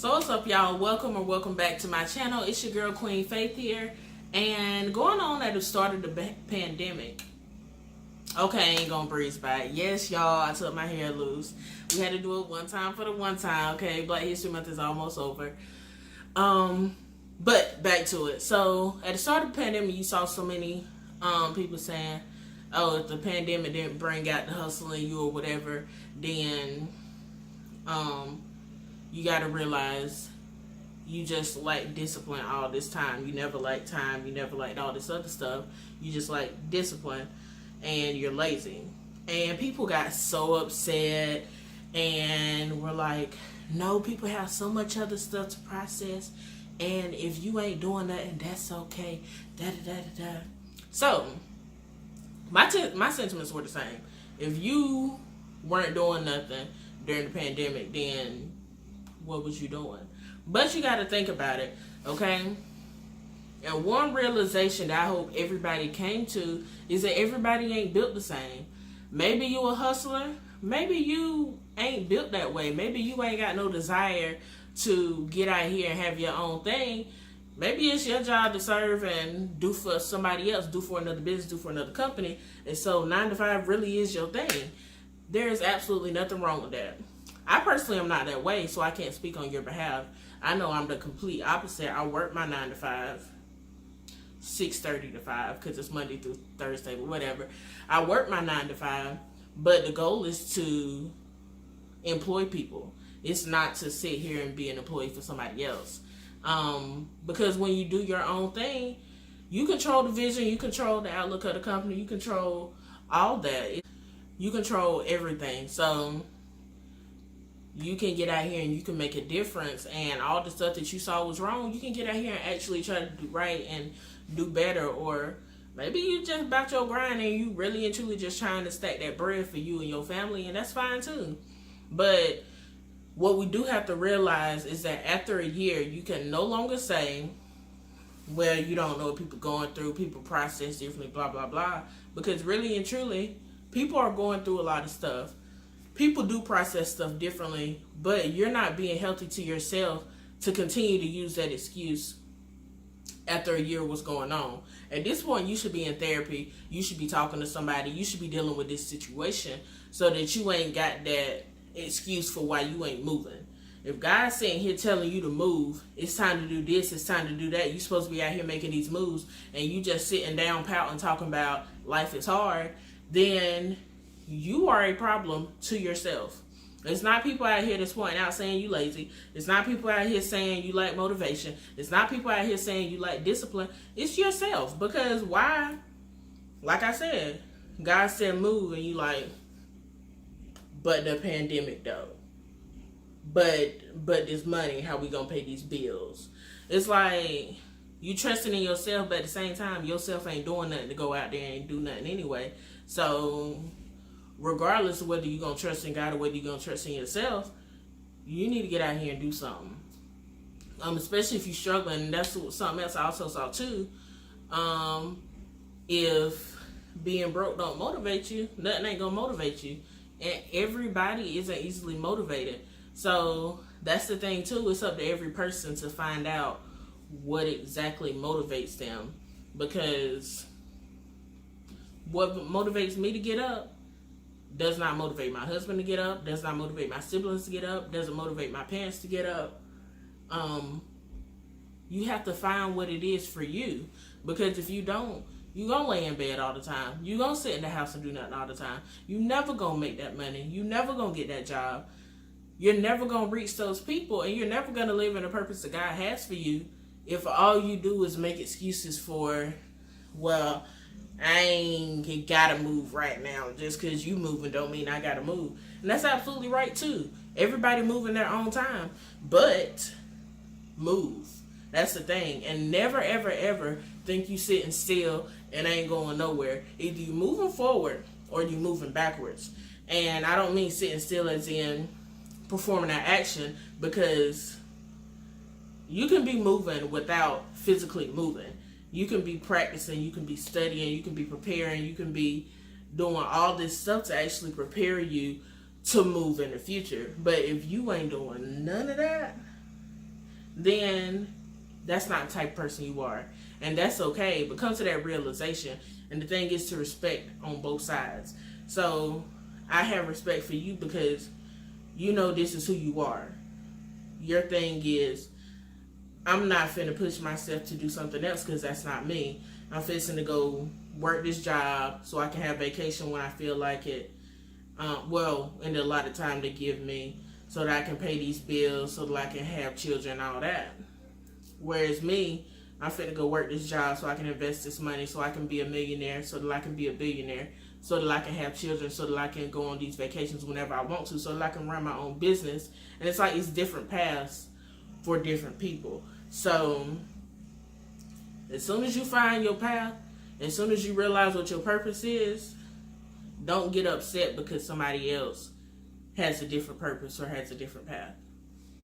So what's up, y'all? Welcome back to my channel. It's your girl Queen Faith here, and going on at the start of the pandemic. Okay, I ain't gonna breeze by it. Yes, y'all, I took my hair loose. We had to do it one time for the one time. Okay, Black History Month is almost over. But back to it. So at the start of the pandemic, you saw so many people saying, "Oh, if the pandemic didn't bring out the hustle in you or whatever, then you got to realize you just like discipline all this time. You never liked time. You never liked all this other stuff. You just like discipline, and you're lazy." And people got so upset and were like, "No, people have so much other stuff to process, and if you ain't doing nothing, that's okay." Da da da da da. So my sentiments were the same. If you weren't doing nothing during the pandemic, then what was you doing? But you got to think about it, okay? And one realization that I hope everybody came to is that everybody ain't built the same. Maybe you a hustler. Maybe you ain't built that way. Maybe you ain't got no desire to get out here and have your own thing. Maybe it's your job to serve and do for somebody else, do for another business, do for another company. And so 9 to 5 really is your thing. There is absolutely nothing wrong with that. I personally am not that way, so I can't speak on your behalf. I know I'm the complete opposite. I work my 9 to 5, 6:30 to 5, because it's Monday through Thursday, but whatever. I work my 9 to 5, but the goal is to employ people. It's not to sit here and be an employee for somebody else. Because when you do your own thing, you control the vision, you control the outlook of the company, you control all that. You control everything. So you can get out here and you can make a difference, and all the stuff that you saw was wrong, you can get out here and actually try to do right and do better. Or maybe you just about your grind and you really and truly just trying to stack that bread for you and your family, and that's fine too. But what we do have to realize is that after a year, you can no longer say, well, you don't know what people going through, people process differently, blah, blah, blah. Because really and truly, people are going through a lot of stuff. People do process stuff differently, but you're not being healthy to yourself to continue to use that excuse after a year of what's going on. At this point, you should be in therapy. You should be talking to somebody. You should be dealing with this situation so that you ain't got that excuse for why you ain't moving. If God's sitting here telling you to move, it's time to do this, it's time to do that, you're supposed to be out here making these moves, and you just sitting down pouting talking about life is hard, then you are a problem to yourself. It's not people out here that's pointing out saying you lazy. It's not people out here saying you lack motivation. It's not people out here saying you lack discipline. It's yourself. Because why? Like I said, God said move, and you like, but the pandemic though. But this money, how we gonna pay these bills? It's like you trusting in yourself, but at the same time, yourself ain't doing nothing to go out there and do nothing anyway. So regardless of whether you're going to trust in God or whether you're going to trust in yourself, you need to get out here and do something. Especially if you're struggling. And that's something else I also saw too. If being broke don't motivate you, nothing ain't going to motivate you. And everybody isn't easily motivated. So that's the thing too. It's up to every person to find out what exactly motivates them. Because what motivates me to get up does not motivate my husband to get up, does not motivate my siblings to get up, doesn't motivate my parents to get up. You have to find what it is for you. Because if you don't, you're going to lay in bed all the time. You're going to sit in the house and do nothing all the time. You're never going to make that money. You're never going to get that job. You're never going to reach those people, and you're never going to live in the purpose that God has for you if all you do is make excuses for, well, I ain't gotta move right now. Just because you moving don't mean I gotta move. And that's absolutely right too. Everybody moving their own time. But move. That's the thing. And never ever ever think you sitting still and ain't going nowhere. Either you moving forward or you moving backwards. And I don't mean sitting still as in performing that action, because you can be moving without physically moving. You can be practicing, you can be studying, you can be preparing, you can be doing all this stuff to actually prepare you to move in the future. But if you ain't doing none of that, then that's not the type of person you are. And that's okay, but come to that realization. And the thing is to respect on both sides. So I have respect for you because you know this is who you are. Your thing is, I'm not finna push myself to do something else because that's not me. I'm fixing to go work this job so I can have vacation when I feel like it. And a lot of time they give me so that I can pay these bills, so that I can have children and all that. Whereas me, I'm finna go work this job so I can invest this money, so I can be a millionaire, so that I can be a billionaire, so that I can have children, so that I can go on these vacations whenever I want to, so that I can run my own business. And it's like it's different paths for different people. So as soon as you find your path, as soon as you realize what your purpose is, don't get upset because somebody else has a different purpose or has a different path.